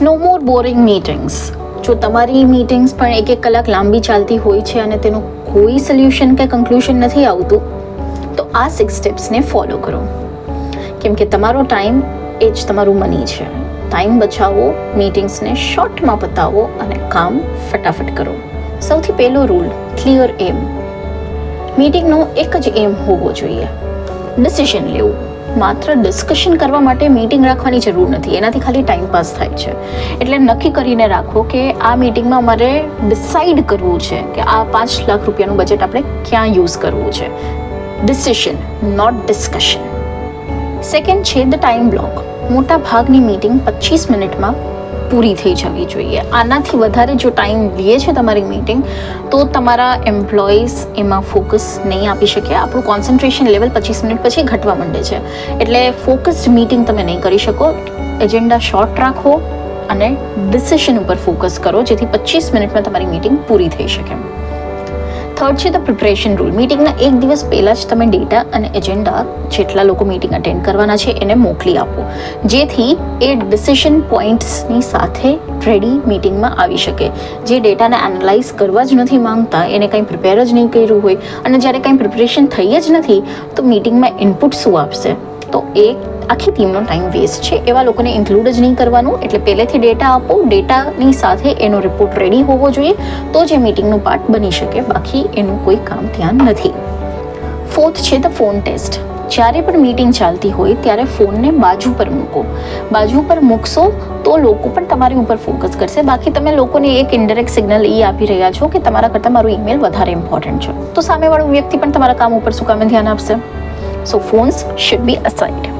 નો મોર boring meetings. જો તમારી meetings પણ એક કલાક લાંબી ચાલતી હોય છે અને તેનું કોઈ સોલ્યુશન કે કન્ક્લુઝન નથી આવતું, તો આ 6 સ્ટેપ્સને ફોલો કરો. કેમ કે તમારો ટાઈમ એ જ તમારું મની છે. ટાઈમ બચાવો, મીટિંગ્સને શોર્ટમાં પતાવો અને કામ ફટાફટ કરો. સૌથી પહેલો રૂલ, ક્લિયર એમ. મીટિંગનો એક જ એમ હોવો જોઈએ, ડિસિઝન લેવું. માત્ર ડિસ્કશન કરવા માટે મીટિંગ રાખવાની જરૂર નથી, એનાથી ખાલી ટાઈમ પાસ થાય છે. એટલે નક્કી કરીને રાખો કે આ મીટિંગમાં મારે ડિસાઈડ કરવું છે કે આ 5 લાખ રૂપિયાનું બજેટ આપણે ક્યાં યુઝ કરવું છે. Decision, not discussion. સેકન્ડ છે ધ ટાઈમ બ્લોક. મોટા ભાગની મીટિંગ 25 મિનિટમાં પૂરી થઈ જવી જોઈએ. આનાથી વધારે જો ટાઈમ લે છે તમારી મીટિંગ, તો તમારા એમ્પ્લોઈઝ એમાં ફોકસ નહીં આપી શકે. આપણું કોન્સન્ટ્રેશન લેવલ 25 મિનિટ પછી ઘટવા માંડે છે. એટલે ફોકસ્ડ મીટિંગ તમે નહીં કરી શકો. એજન્ડા શોર્ટ રાખો અને ડિસિઝન ઉપર ફોકસ કરો, જેથી 25 મિનિટમાં તમારી મીટિંગ પૂરી થઈ શકે. થર્ડ છે ધ પ્રિપરેશન રૂલ. મીટિંગના એક દિવસ પહેલાં જ તમે ડેટા અને એજન્ડા જેટલા લોકો મીટિંગ અટેન્ડ કરવાના છે એને મોકલી આપો, જેથી એ ડિસિઝન પોઈન્ટ્સની સાથે રેડી મીટિંગમાં આવી શકે. જે ડેટાને એનાલાઇઝ કરવા જ નથી માંગતા, એને કંઈ પ્રિપેર જ નહીં કર્યું હોય અને જ્યારે કંઈ પ્રિપરેશન થઈ જ નથી, તો મીટિંગમાં ઇનપુટ શું આપશે? તો એ આખી ટીમનો ટાઈમ વેસ્ટ છે. એવા લોકોને ઇન્ક્લુડ જ નહીં કરવાનું. એટલે પહેલેથી ડેટા આપો, ડેટાની સાથે એનો રિપોર્ટ રેડી હોવો જોઈએ, તો જ એ મીટિંગનું પાર્ટ બની શકે. બાકી એનું કોઈ કામ ત્યાં નથી. ફોર્થ છે ધ ફોન ટેસ્ટ. જ્યારે પણ મીટિંગ ચાલતી હોય ત્યારે ફોનને બાજુ પર મૂકો. બાજુ પર મૂકશો તો લોકો પણ તમારી ઉપર ફોકસ કરશે. બાકી તમે લોકોને એક ઇનડાયરેક્ટ સિગ્નલ એ આપી રહ્યા છો કે તમારા કરતાં મારું ઈમેલ વધારે ઇમ્પોર્ટન્ટ છે, તો સામેવાળો વ્યક્તિ પણ તમારા કામ ઉપર શું કામે ધ્યાન આપશે? So phones should be aside.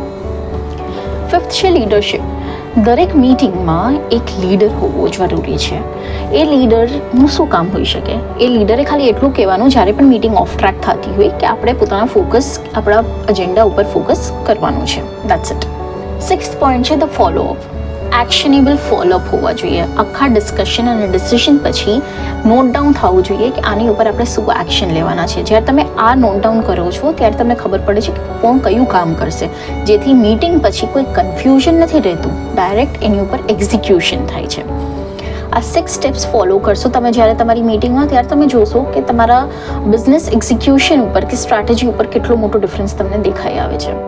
Fifth છે લીડરશિપ. દરેક મીટિંગમાં એક લીડર હોવો જરૂરી છે. એ લીડરનું શું કામ હોઈ શકે? એ લીડરે ખાલી એટલું કહેવાનું જ્યારે પણ મીટિંગ ઓફ ટ્રેક થતી હોય કે આપણે પોતાના ફોકસ, આપણા એજન્ડા ઉપર ફોકસ કરવાનું છે. That's it. સિક્સ્થ પોઈન્ટ છે ધ ફોલોઅપ. એક્શનેબલ ફોલોઅપ હોવા જોઈએ. આખા ડિસ્કશન અને ડિસિઝન પછી નોટ ડાઉન થવું જોઈએ કે આની ઉપર આપણે શું એક્શન લેવાના છે. જ્યારે તમે આ નોટ ડાઉન કરો છો ત્યારે તમને ખબર પડે છે કે કોણ કયું કામ કરશે, જેથી મીટિંગ પછી કોઈ કન્ફ્યુઝન નથી રહેતું, ડાયરેક્ટ એની ઉપર એક્ઝિક્યુશન થાય છે. આ 6 સ્ટેપ્સ ફોલો કરશો તમે જ્યારે તમારી મીટિંગમાં, ત્યારે તમે જોશો કે તમારા બિઝનેસ એક્ઝિક્યુશન ઉપર કે સ્ટ્રેટેજી ઉપર કેટલો મોટો ડિફરન્સ તમને દેખાઈ આવે છે.